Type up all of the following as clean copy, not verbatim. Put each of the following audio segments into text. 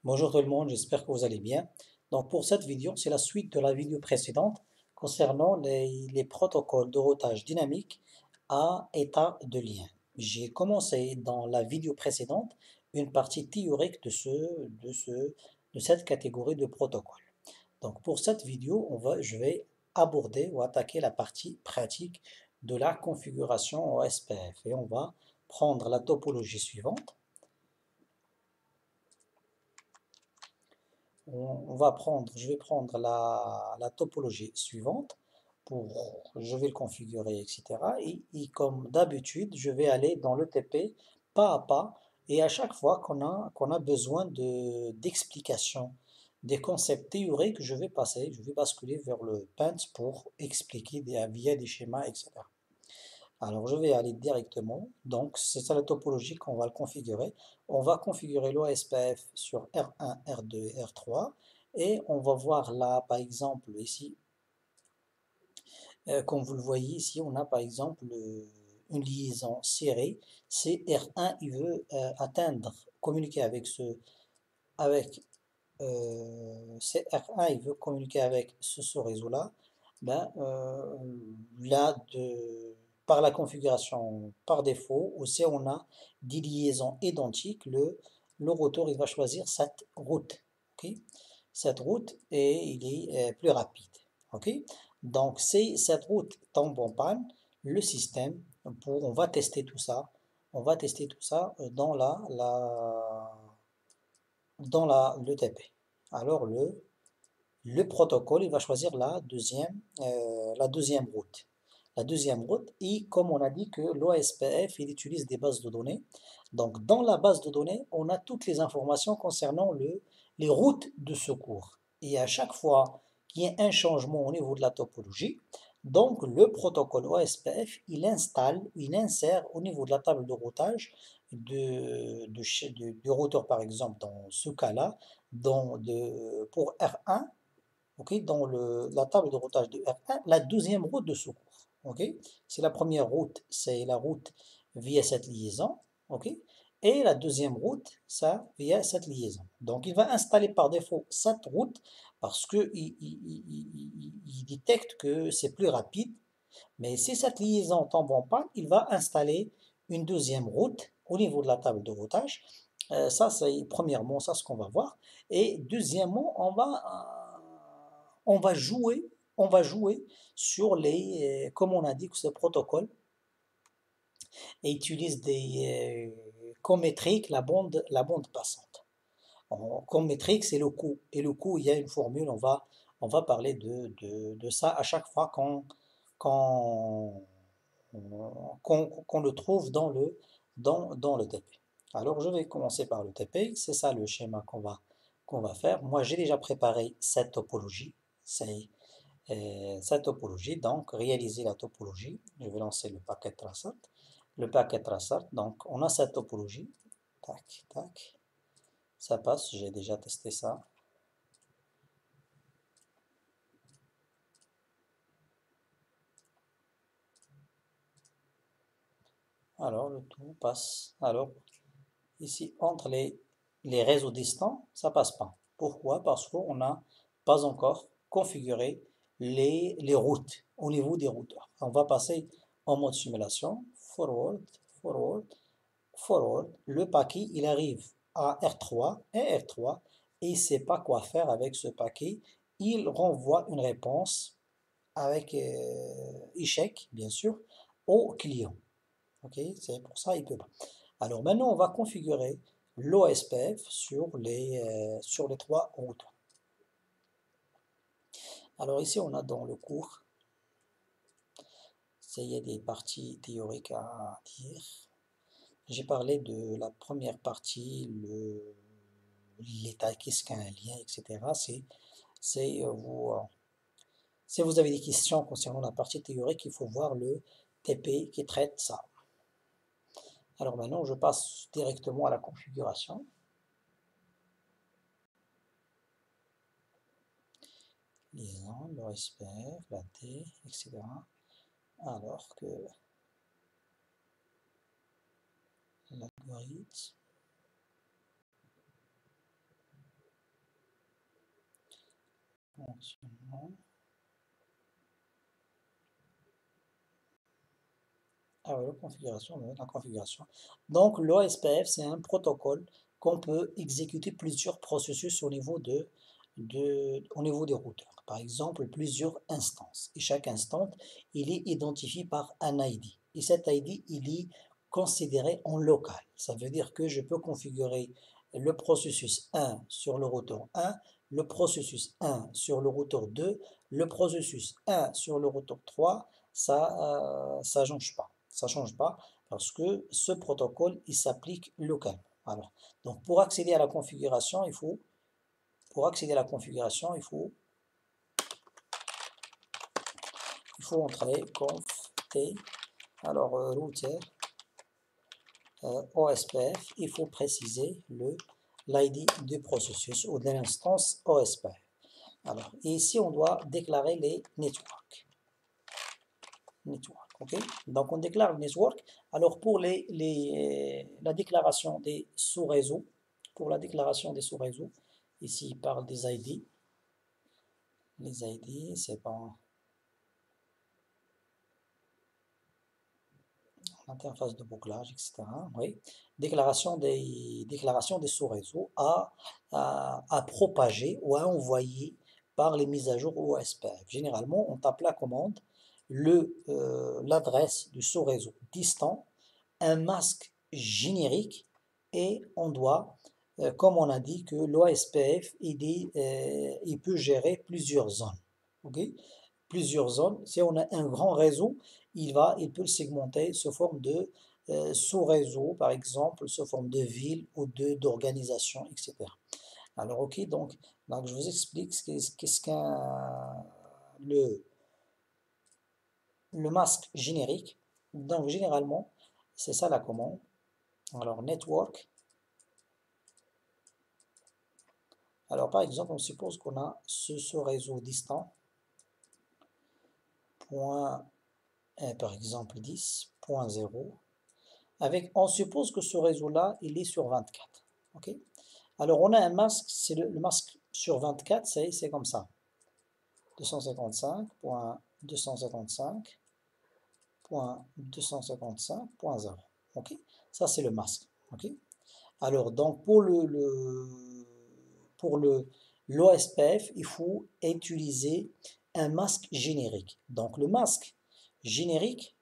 Bonjour tout le monde, j'espère que vous allez bien. Donc pour cette vidéo, c'est la suite de la vidéo précédente concernant les protocoles de routage dynamique à état de lien. J'ai commencé dans la vidéo précédente une partie théorique de cette catégorie de protocoles. Donc pour cette vidéo, je vais aborder ou attaquer la partie pratique de la configuration OSPF et on va prendre la topologie suivante. Je vais prendre la topologie suivante je vais le configurer, etc. Et comme d'habitude, je vais aller dans le TP pas à pas. Et à chaque fois qu'on a besoin d'explications, des concepts théoriques, je vais basculer vers le Paint pour expliquer via des schémas, etc. Alors, je vais aller directement. Donc, c'est ça la topologie qu'on va le configurer. On va configurer l'OSPF sur R1, R2 et R3. Et on va voir là, par exemple, ici, comme vous le voyez ici, on a par exemple une liaison serrée. C'est R1, il veut communiquer avec c'est R1, il veut communiquer avec ce réseau-là. Ben, là, par la configuration par défaut, aussi on a des liaisons identiques. Le routeur, il va choisir cette route. Ok. Cette route et il est plus rapide. Ok. Donc, si cette route tombe en panne, le système, on va tester tout ça. On va tester tout ça dans le TP. Alors, le protocole, il va choisir la deuxième route. La deuxième route, et comme on a dit que l'OSPF, il utilise des bases de données. Donc, dans la base de données, on a toutes les informations concernant les routes de secours. Et à chaque fois qu'il y a un changement au niveau de la topologie, donc le protocole OSPF, il insère au niveau de la table de routage du routeur, par exemple, dans ce cas-là, pour R1, ok, la table de routage de R1, la deuxième route de secours. Ok, c'est la première route, c'est la route via cette liaison. Ok, et la deuxième route, ça via cette liaison. Donc il va installer par défaut cette route parce qu'il détecte que c'est plus rapide. Mais si cette liaison tombe en panne, il va installer une deuxième route au niveau de la table de routage. Ça, c'est premièrement, ça, ce qu'on va voir. Et deuxièmement, on va jouer sur comme on a dit que ce protocole et utilise comme métrique la bande passante. Comme métrique, c'est le coût. Et le coût, il y a une formule, on va parler de ça à chaque fois qu'on qu'on le trouve dans le TP. Alors, je vais commencer par le TP. C'est ça le schéma qu'on va faire. Moi, j'ai déjà préparé cette topologie. C'est cette topologie. Donc, réaliser la topologie. Je vais lancer le paquet traçat. Le paquet traçat. Donc, on a cette topologie. Tac, tac. Ça passe. J'ai déjà testé ça. Alors, le tout passe. Alors, ici, entre les réseaux distants, ça passe pas. Pourquoi? Parce qu'on n'a pas encore configuré les routes au niveau des routeurs. On va passer en mode simulation. Forward, forward, forward. Le paquet, il arrive à R3 et R3 et il ne sait pas quoi faire avec ce paquet. Il renvoie une réponse avec échec, bien sûr, au client. Ok, c'est pour ça il peut pas. Alors maintenant, on va configurer l'OSPF sur les trois routeurs. Alors ici, on a dans le cours, il y a des parties théoriques à dire. J'ai parlé de la première partie, l'état, qu'est-ce qu'un lien, etc. C'est si vous avez des questions concernant la partie théorique, il faut voir le TP qui traite ça. Alors maintenant, je passe directement à la configuration. Liaison, l'OSPF, la T, etc. Alors que l'algorithme, Fonctionnement. Ah oui, la configuration. Donc, l'OSPF, c'est un protocole qu'on peut exécuter plusieurs processus au niveau des routeurs. Par exemple, plusieurs instances. Et chaque instance, il est identifié par un ID. Et cet ID, il est considéré en local. Ça veut dire que je peux configurer le processus 1 sur le routeur 1, le processus 1 sur le routeur 2, le processus 1 sur le routeur 3. Ça change pas. Ça change pas parce que ce protocole, il s'applique localement. Alors, donc pour accéder à la configuration, il faut entrer conf t, alors router OSPF, il faut préciser l'ID du processus ou de l'instance OSPF. Alors, et ici, on doit déclarer les networks. Ok, donc on déclare le network. Alors pour la déclaration des sous-réseaux, ici il parle des ID. Les ID, c'est pas interface de bouclage, etc. Oui. Déclaration des sous-réseaux à propager ou à envoyer par les mises à jour OSPF. Généralement, on tape la commande, l'adresse du sous-réseau distant, un masque générique et on doit, comme on a dit, que l'OSPF il peut gérer plusieurs zones. Okay, plusieurs zones. Si on a un grand réseau, il peut le segmenter sous forme de sous-réseau, par exemple, sous forme de ville ou d'organisation, etc. Alors, ok, donc je vous explique qu'est-ce qu'un le masque générique. Donc, généralement, c'est ça la commande. Alors, network. Alors, par exemple, on suppose qu'on a ce réseau distant, par exemple 10.0, on suppose que ce réseau-là, il est sur 24. Ok. Alors, on a un masque, c'est le masque sur 24, c'est comme ça. 255.255.255.0. Ok. Ça, c'est le masque. Ok. Alors, donc, pour l'OSPF, il faut utiliser un masque générique. Donc, le masque générique,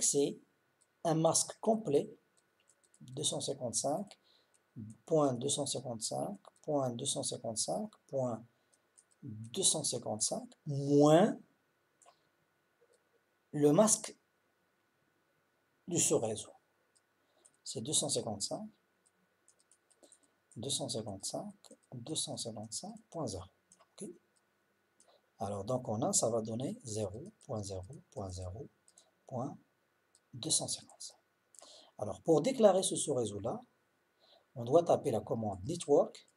c'est un masque complet 255.255.255.255 moins le masque du sous-réseau. C'est 255.255.0. Okay. Alors, donc, ça va donner 0.0.0.255. Alors, pour déclarer ce sous-réseau-là, on doit taper la commande network,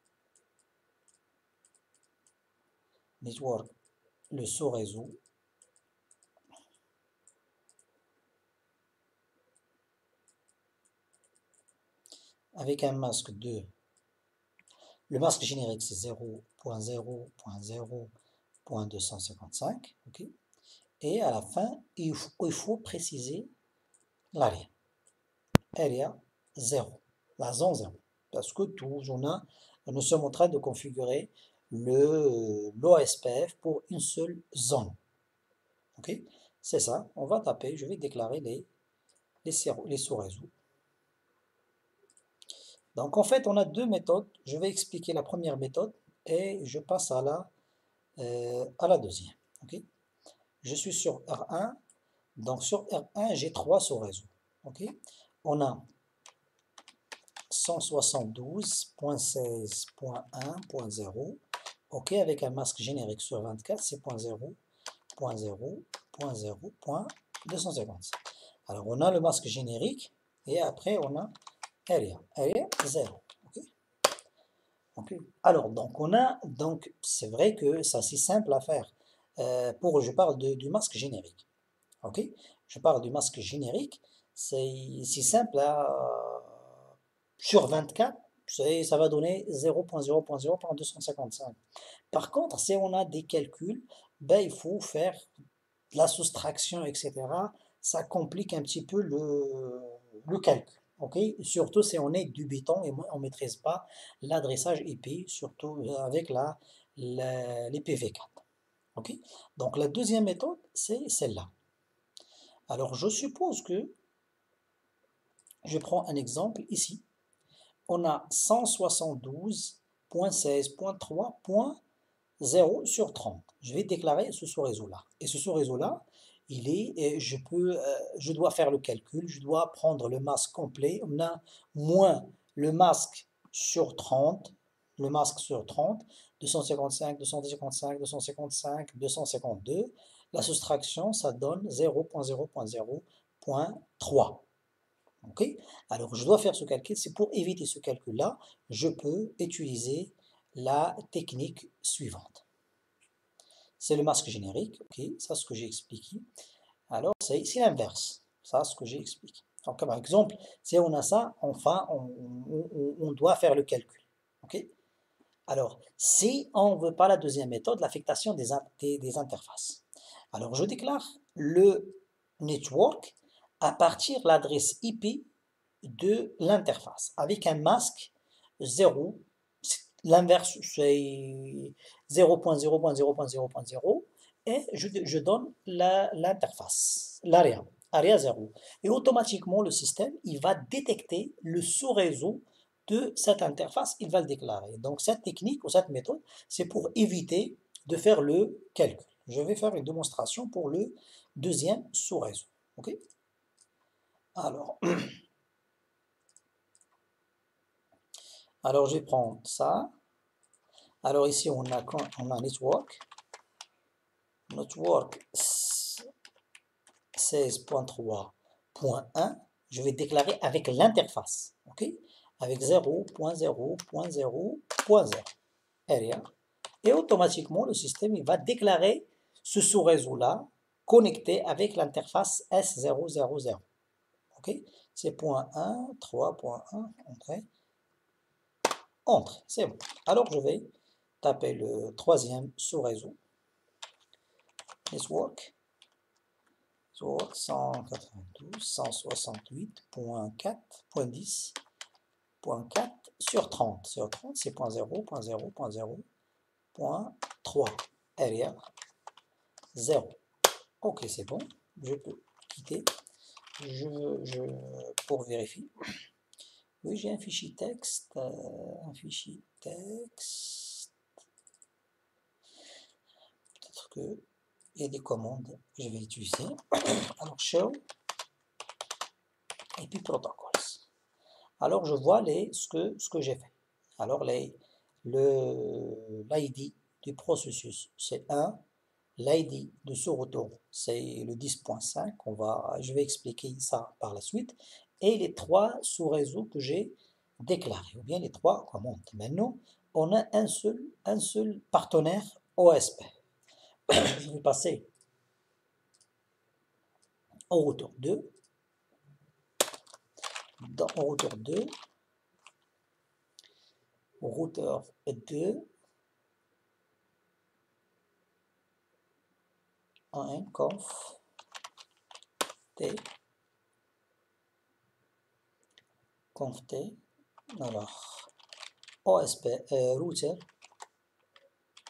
le sous-réseau, avec un masque le masque générique c'est 0.0.0.255, ok, et à la fin, il faut préciser l'area. Area 0, la zone 0, parce que nous sommes en train de configurer l'OSPF pour une seule zone. Ok, c'est ça, on va taper, je vais déclarer les sous-réseaux. Donc en fait, on a deux méthodes. Je vais expliquer la première méthode et je passe à la deuxième. Okay. Je suis sur R1. Donc sur R1, j'ai trois sous-réseaux. Okay. On a 172.16.1.0. Ok, avec un masque générique sur 24, c'est 0.0.0.255. Alors on a le masque générique et après on a area 0. Okay. Alors, donc c'est vrai que ça c'est simple à faire. Je parle du masque générique. Ok, je parle du masque générique. C'est simple sur 24. ça va donner 0.0.0.255. Par contre, si on a des calculs, ben, il faut faire la soustraction, etc. Ça complique un petit peu le calcul. Ok, surtout si on est débutant et on ne maîtrise pas l'adressage IP, surtout avec l'IPv4. Ok, donc la deuxième méthode, c'est celle-là. Alors je suppose que, je prends un exemple ici, on a 172.16.3.0 sur 30. Je vais déclarer ce sous-réseau-là. Et ce sous-réseau-là, je dois faire le calcul, je dois prendre le masque complet, on a moins le masque sur 30, le masque sur 30, 255, 255, 255, 252. La soustraction, ça donne 0.0.0.3. Ok? Alors, je dois faire ce calcul. C'est pour éviter ce calcul-là, je peux utiliser la technique suivante. C'est le masque générique, ok? Ça, c'est ce que j'ai expliqué. Alors, c'est ici l'inverse. Ça, ce que j'ai expliqué. Donc, par exemple, si on a ça, enfin, on doit faire le calcul. Ok? Alors, si on ne veut pas la deuxième méthode, l'affectation des interfaces. Alors, je déclare le network à partir de l'adresse IP de l'interface avec un masque 0. L'inverse, c'est 0.0.0.0.0 et je donne l'interface, area 0. Et automatiquement, le système, il va détecter le sous-réseau de cette interface, il va le déclarer. Donc, cette technique ou cette méthode, c'est pour éviter de faire le calcul. Je vais faire une démonstration pour le deuxième sous-réseau. Ok? Alors, je vais prendre ça. Alors ici, on a network 16.3.1. Je vais déclarer avec l'interface, ok? Avec 0.0.0.0 area. Et automatiquement, le système il va déclarer ce sous-réseau-là connecté avec l'interface S000. Ok? C'est point 1, 3.1, entrée. Entrée, c'est bon. Alors je vais taper le troisième sous-réseau. Network 192.168.4.10.4 sur 30. Sur 30, c'est 0.0.0.0.3. Area 0. Ok, c'est bon. Je peux quitter. Pour vérifier. Oui, j'ai un fichier texte. Peut-être que il y a des commandes que je vais utiliser. Alors, show et puis protocols. Alors, je vois ce que j'ai fait. Alors, l'ID du processus, c'est 1. L'ID de ce retour, c'est le 10.5. Je vais expliquer ça par la suite. Et les trois sous-réseaux que j'ai déclarés, ou bien les trois commandes. Maintenant, on a un seul partenaire OSP. Je vais passer au routeur 2. Au routeur 2, un conf t, alors OSP, router,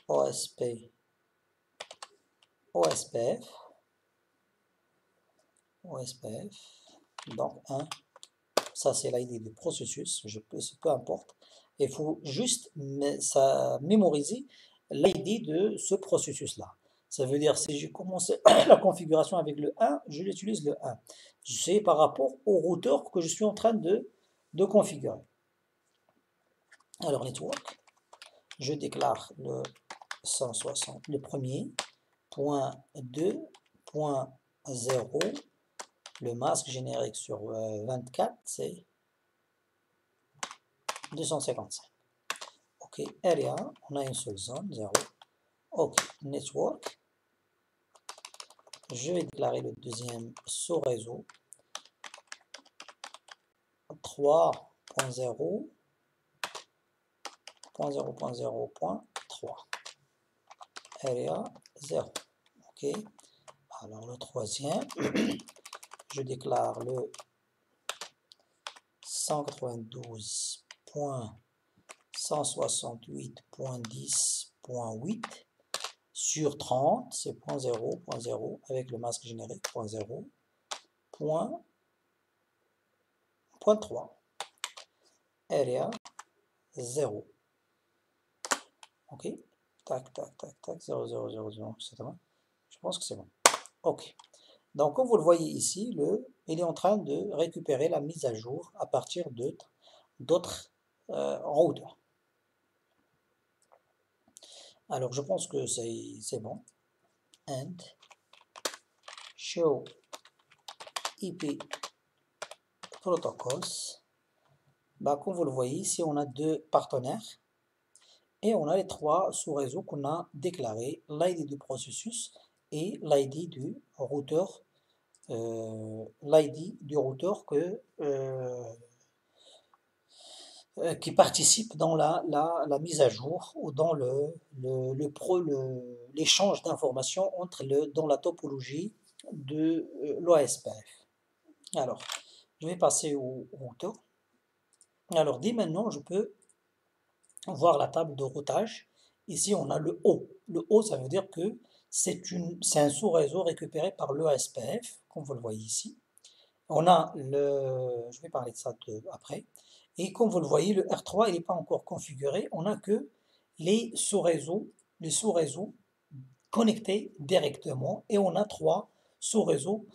OSP, OSPF, donc 1, ça c'est l'ID du processus, peu importe, il faut juste mémoriser l'ID de ce processus-là. Ça veut dire, si j'ai commencé la configuration avec le 1, je l'utilise le 1. C'est par rapport au routeur que je suis en train de configurer. Alors, network, je déclare le 160, le premier, point 2.0, le masque générique sur 24, c'est 255. Ok, area, on a une seule zone, 0. Ok, network. Je vais déclarer le deuxième sous-réseau 3.0 .0.0.3. Area 0. OK. Alors le troisième, je déclare le 192.168.10.8 sur 30, c'est .0.0 avec le masque générique .0, .3. Area 0. OK. Tac, tac, tac, tac, 0, 0, 0, 0, etc. Je pense que c'est bon. OK. Donc, comme vous le voyez ici, il est en train de récupérer la mise à jour à partir d'autres routeurs. Alors, je pense que c'est bon. And show IP protocols. Bah, comme vous le voyez ici, on a deux partenaires et on a les trois sous-réseaux qu'on a déclarés, l'ID du processus et l'ID du routeur. L'ID du routeur qui participe dans la mise à jour ou dans l'échange d'informations dans la topologie de l'OSPF. Alors, je vais passer au routeur. Alors, dès maintenant, je peux voir la table de routage. Ici, on a le O. Le O, ça veut dire que c'est un sous-réseau récupéré par l'OSPF, comme vous le voyez ici. On a je vais parler de ça après. Et comme vous le voyez, le R3, il n'est pas encore configuré. On n'a que les sous-réseaux connectés directement. Et on a trois sous-réseaux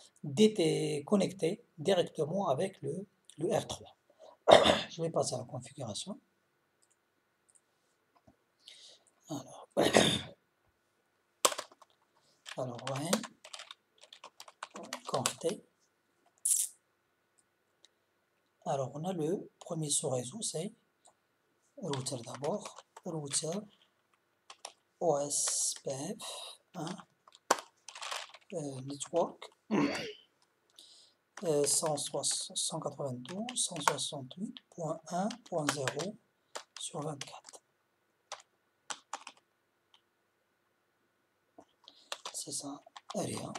connectés directement avec le R3. Je vais passer à la configuration. Alors ouais, connecté. Alors on a le premier sous-réseau, c'est router d'abord, router OSPF 1 network 192.168.1.0 sur 24. C'est ça, area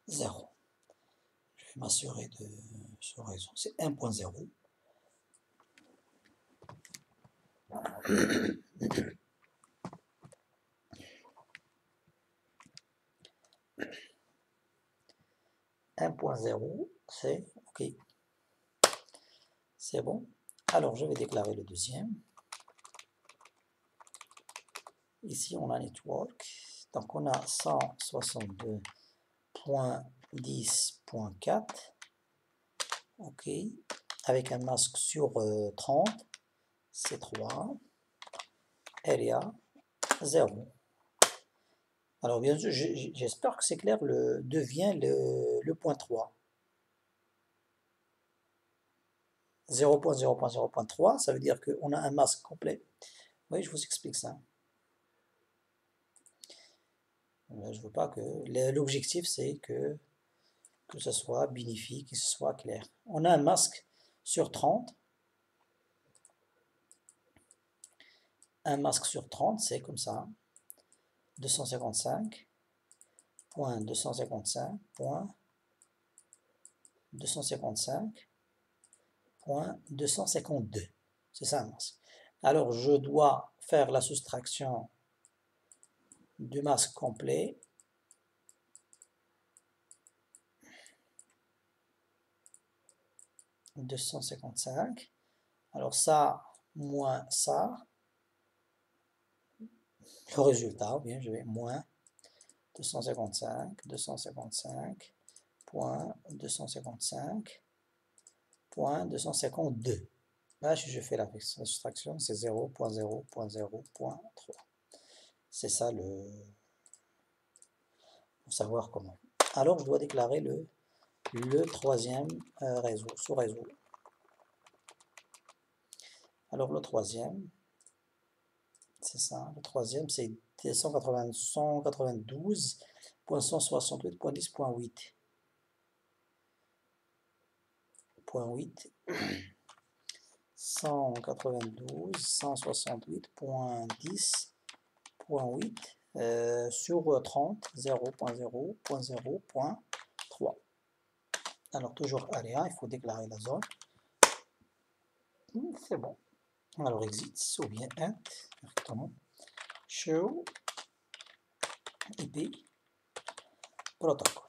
0. Je vais m'assurer de ce réseau, c'est 1.0. C'est OK. C'est bon. Alors, je vais déclarer le deuxième. Ici, on a network. Donc, on a 162.10.4. OK. Avec un masque sur 30. C'est 3. Area 0. Alors, bien sûr, j'espère que c'est clair, devient le point 3. 0.0.0.3, ça veut dire qu'on a un masque complet. Oui, je vous explique ça. Je veux pas que... L'objectif, c'est que ce soit bénéfique, que ce soit clair. On a un masque sur 30. Un masque sur 30, c'est comme ça. 255.255.255.252. C'est ça un masque. Alors, je dois faire la soustraction du masque complet. « 255. Alors ça, moins ça. Le résultat, ou bien je vais moins 255.255.252. Là, si je fais la soustraction, c'est 0.0.0.3. C'est ça pour savoir comment. Alors, je dois déclarer le troisième sous-réseau. Alors, le troisième, c'est ça. Le troisième, c'est 192.168.10.8. 192.168.10.8 sur 30, 0.0.0.3. Alors toujours aléa, il faut déclarer la zone. C'est bon. Alors exit ou bien int directement. Show IP protocol.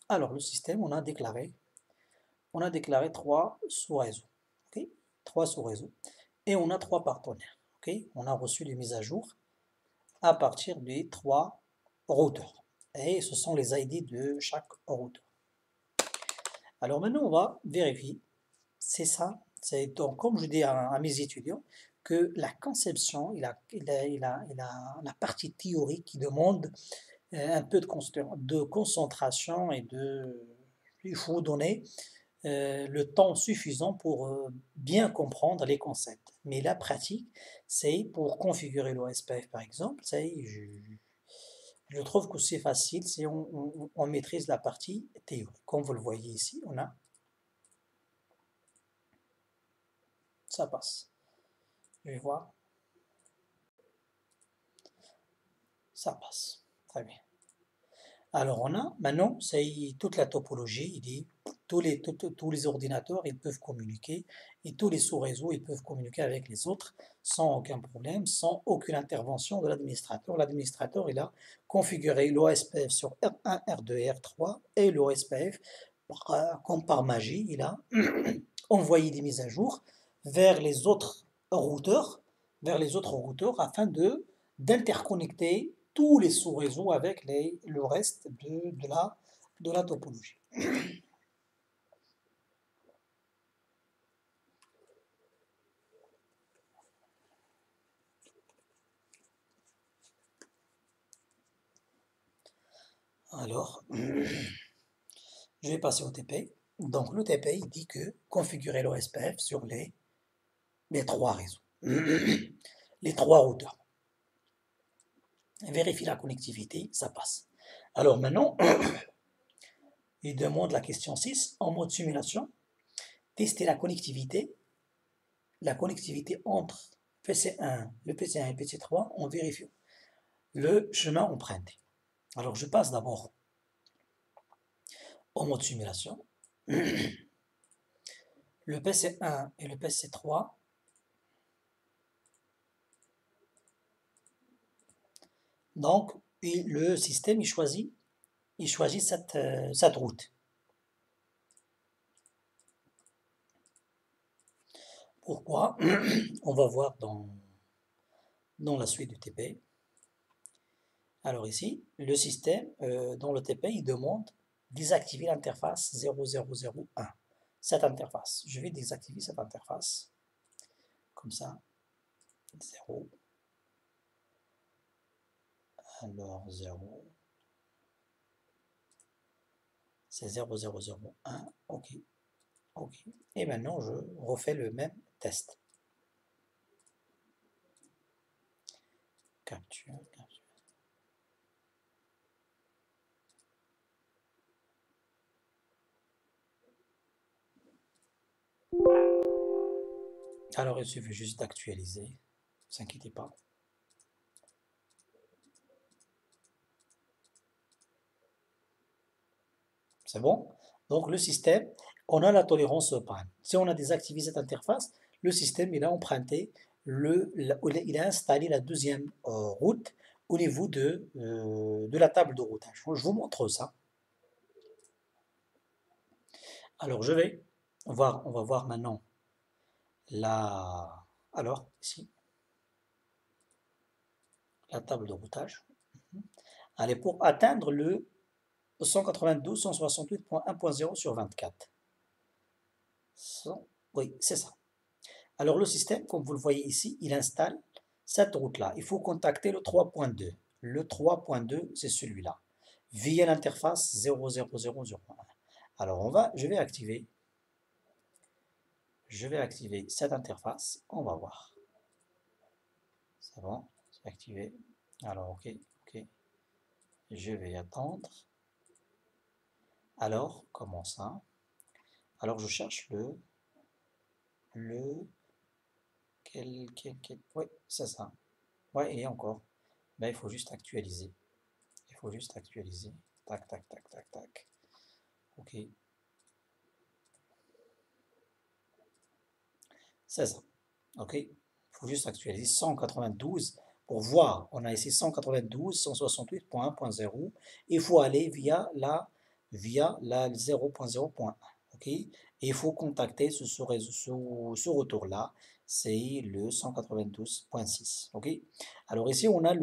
Alors le système, on a déclaré 3 sous-réseaux. Okay? 3 sous-réseaux. Et on a 3 partenaires. Okay? On a reçu les mises à jour à partir des 3 routeurs. Et ce sont les ID de chaque routeur. Alors maintenant, on va vérifier. C'est ça. C'est donc, comme je dis à mes étudiants, que la conception, il a la partie théorique qui demande un peu de concentration et il faut donner le temps suffisant pour bien comprendre les concepts. Mais la pratique, c'est pour configurer l'OSPF par exemple, je trouve que c'est facile si on maîtrise la partie théorique. Comme vous le voyez ici, ça passe. Je vais voir, ça passe. Très bien. Alors on a maintenant, c'est toute la topologie, il dit tous les ordinateurs ils peuvent communiquer et tous les sous-réseaux ils peuvent communiquer avec les autres sans aucun problème, sans aucune intervention de l'administrateur. L'administrateur il a configuré l'OSPF sur R1, R2 et R3 et l'OSPF comme par magie il a envoyé des mises à jour vers les autres routeurs, afin d'interconnecter tous les sous-réseaux avec le reste de la topologie. Alors, je vais passer au TP. Donc, le TP, il dit que configurer l'OSPF sur les 3 réseaux, les 3 routeurs. Vérifie la connectivité, ça passe. Alors maintenant, il demande la question 6, en mode simulation, tester la connectivité entre PC1, le PC1 et le PC3 en vérifiant le chemin emprunté. Alors je passe d'abord au mode simulation. Le PC1 et le PC3 donc le système il choisit cette route. Pourquoi? On va voir dans la suite du TP. Alors ici, le système dans le TP il demande désactiver l'interface 0001. Cette interface. Je vais désactiver cette interface. Comme ça. 0. Alors 0. C'est 0001. OK. OK. Et maintenant, je refais le même test. Capture. Alors, il suffit juste d'actualiser. Ne vous inquiétez pas. C'est bon? Donc, le système, on a la tolérance au panne. Si on a désactivé cette interface, le système, il a emprunté, il a installé la deuxième route au niveau de la table de routage. Je vous montre ça. Alors, on va voir maintenant alors, ici, la table de routage. Allez, pour atteindre le 192.168.1.0 sur 24. Oui, c'est ça. Alors le système, comme vous le voyez ici, il installe cette route-là. Il faut contacter le 3.2. Le 3.2, c'est celui-là, via l'interface 00001. Alors je vais activer cette interface. On va voir. C'est bon, c'est activé. Alors ok. Je vais attendre. Alors, comment ça? Alors je cherche le Oui, c'est ça. Ouais, et encore. Ben, il faut juste actualiser. Il faut juste actualiser. Tac, tac, tac, tac, tac. Ok, c'est ça. Ok, il faut juste actualiser 192 pour voir. On a ici 192, 168.1.0. Il faut aller via la 0.0.1. Ok, et il faut contacter ce retour-là. C'est le 192.6. Ok, alors ici, on a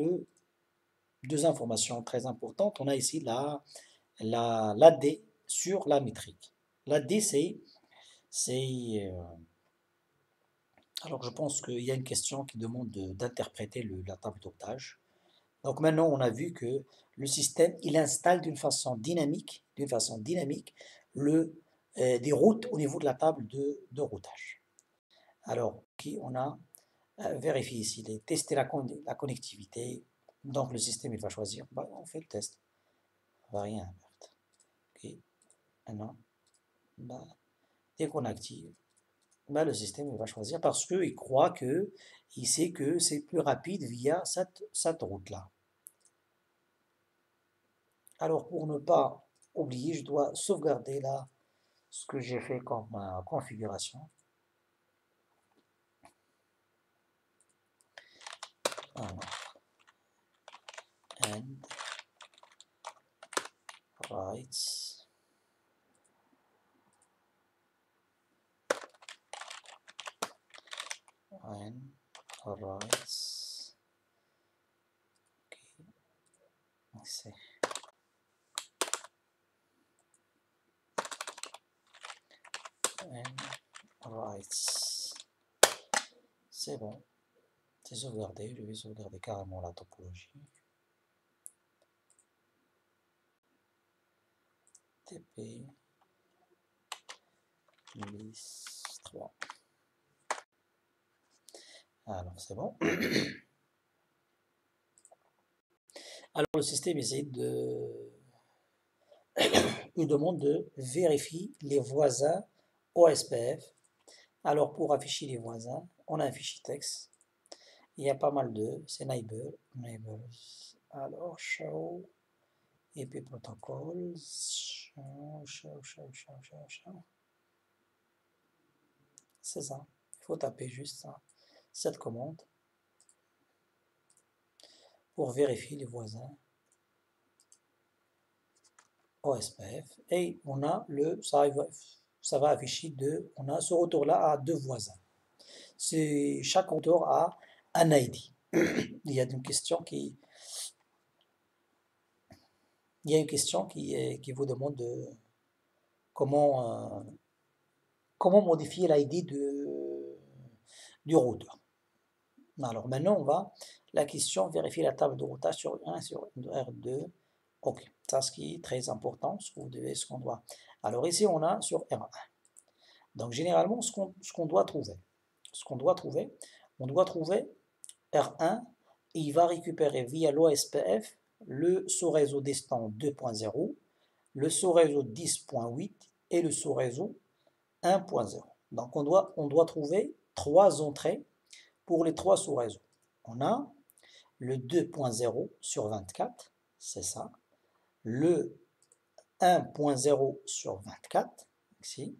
deux informations très importantes. On a ici l'AD sur la métrique. L'AD, c'est, alors je pense qu'il y a une question qui demande d'interpréter la table d'optage. Donc maintenant, on a vu que le système, il installe d'une façon dynamique, des routes au niveau de la table de routage. Alors, on a vérifié ici, tester la connectivité. Donc le système, il va choisir, bah, on fait le test. On va rien perdre. Ok, maintenant, bah, dès qu'on active, bah, le système il va choisir parce qu'il croit il sait que c'est plus rapide via cette route-là. Alors pour ne pas oublier, je dois sauvegarder là ce que j'ai fait comme configuration. Alors, and rights. And rights. Ok, c'est and rights. C'est bon. C'est sauvegardé. Je vais sauvegarder carrément la topologie. TP list 3. Alors c'est bon. Alors le système il demande de vérifier les voisins OSPF. Alors pour afficher les voisins, on a un fichier texte. Il y a pas mal c'est neighbors. Alors show IP protocols. Show. C'est ça. Il faut taper juste ça, cette commande pour vérifier les voisins OSPF. Et on a ça va afficher on a ce retour-là à deux voisins. Chaque retour a un ID. Il y a une question qui vous demande comment, comment modifier l'ID du routeur. Alors maintenant, la question, vérifier la table de routage sur R1 sur R2. Ok, ça ce qui est très important, ce qu'on doit. Alors ici, on a sur R1. Donc généralement, ce qu'on doit trouver, on doit trouver R1 et il va récupérer via l'OSPF le sous-réseau distant 2.0, le sous-réseau 10.8 et le sous-réseau 1.0. Donc on doit trouver trois entrées pour les trois sous-réseaux. On a le 2.0 sur 24, c'est ça, le 1.0 sur 24, ici,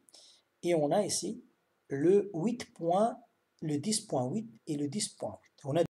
et on a ici le 10.8 et le 10.8. On a